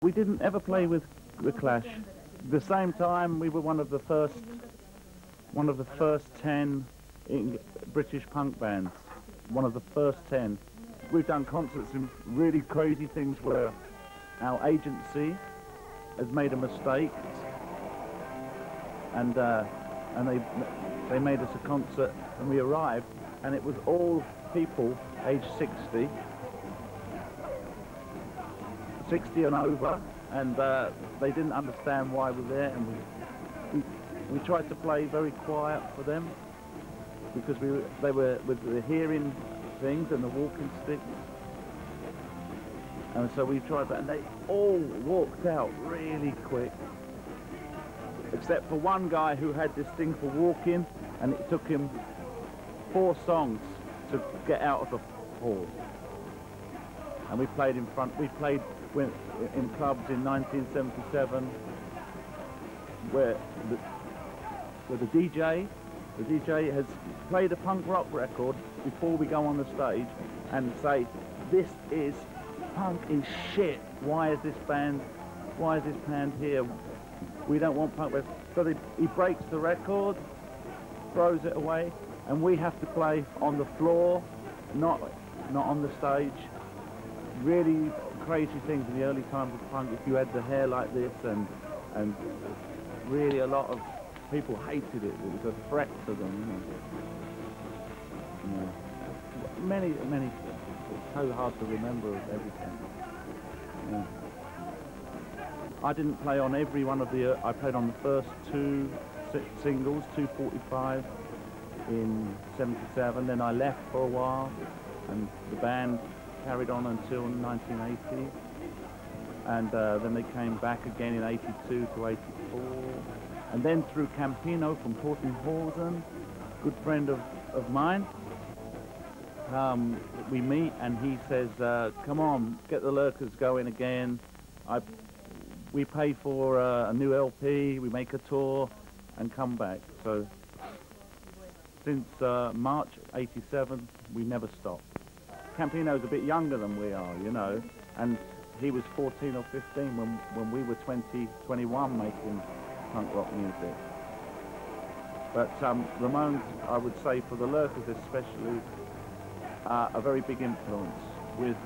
We didn't ever play with the Clash. The same time, we were one of the first 10 British punk bands. One of the first 10. We've done concerts in really crazy things where our agency has made a mistake, and they made us a concert, and we arrived, and it was all people aged 60 and over, and they didn't understand why we're there, and we tried to play very quiet for them because they were with the hearing things and the walking sticks, and so we tried that, and they all walked out really quick, except for one guy who had this thing for walking, and it took him 4 songs to get out of the hall. And we played in front. We played in clubs in 1977 where the DJ has played a punk rock record before we go on the stage and say, this is punk is shit. Why is this band here? We don't want punk. So he breaks the record, throws it away, and we have to play on the floor, not on the stage. Really crazy things in the early times of punk. If you had the hair like this, and really a lot of people hated it. It was a threat to them. You know. Many. It's so hard to remember everything. Yeah. I didn't play on every one of the. I played on the first 2 singles, 245 in '77. Then I left for a while, and the band carried on until 1980, and then they came back again in '82 to '84, and then through Campino from Portinghausen, good friend of mine, we meet, and he says, come on, get the Lurkers going again. We pay for a new LP, we make a tour, and come back. So since March '87, we never stopped. Campino's a bit younger than we are, you know, and he was 14 or 15 when we were 20, 21 making punk rock music. But Ramones, I would say, for the Lurkers especially, a very big influence with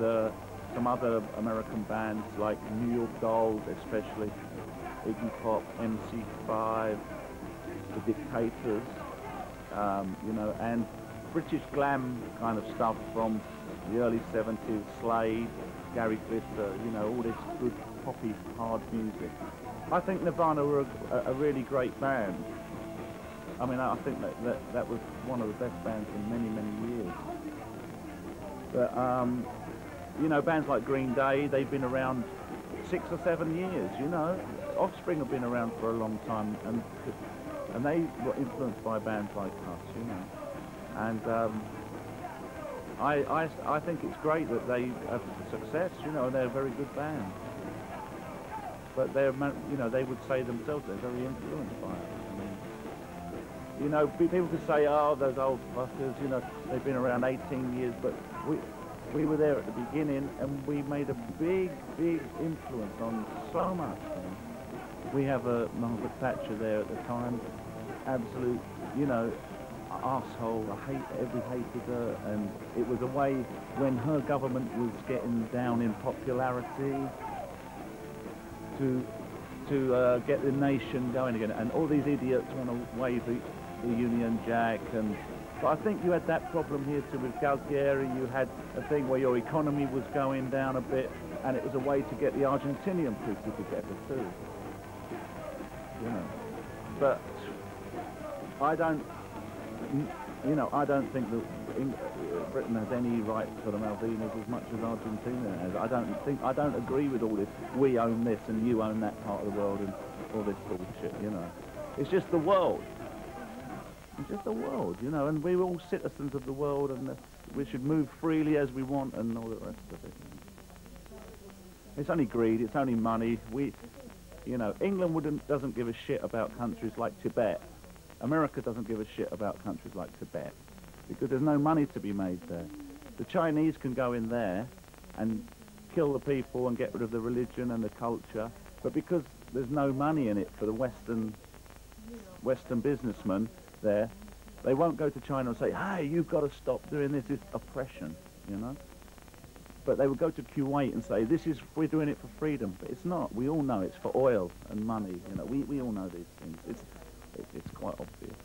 some other American bands like New York Dolls, especially Iggy Pop, MC5, The Dictators, you know, and British glam kind of stuff from the early 70s, Slade, Gary Glitter, you know, all this good poppy hard music. I think Nirvana were a really great band. I mean, I think that was one of the best bands in many years. But, you know, bands like Green Day, they've been around 6 or 7 years, you know. Offspring have been around for a long time, and they were influenced by bands like us, you know. And I think it's great that they have success, you know, they're a very good band. But they're, you know, they would say themselves they're very influenced by it. I mean, you know, people could say, oh, those old fuckers, you know, they've been around 18 years, but we were there at the beginning, and we made a big influence on so much. We have a Margaret Thatcher there at the time, absolute, you know, arsehole. Everybody hated her, and it was a way when her government was getting down in popularity to get the nation going again, and all these idiots want to wave the Union Jack. And but I think you had that problem here too with Galtieri. You had a thing where your economy was going down a bit, and it was a way to get the Argentinian people together too. You know, but I don't. You know, I don't think that Britain has any right to the Malvinas as much as Argentina has. I don't agree with all this. We own this and you own that part of the world and all this bullshit. You know, it's just the world. It's just the world, you know, and we're all citizens of the world, and we should move freely as we want and all the rest of it. It's only greed. It's only money. You know, England doesn't give a shit about countries like Tibet. America doesn't give a shit about countries like Tibet because there's no money to be made there. The Chinese can go in there and kill the people and get rid of the religion and the culture, but because there's no money in it for the Western businessmen there, they won't go to China and say, hey, you've got to stop doing this, it's oppression, you know. But they would go to Kuwait and say, we're doing it for freedom, but it's not. We all know it's for oil and money, you know. We all know these things. It's quite obvious.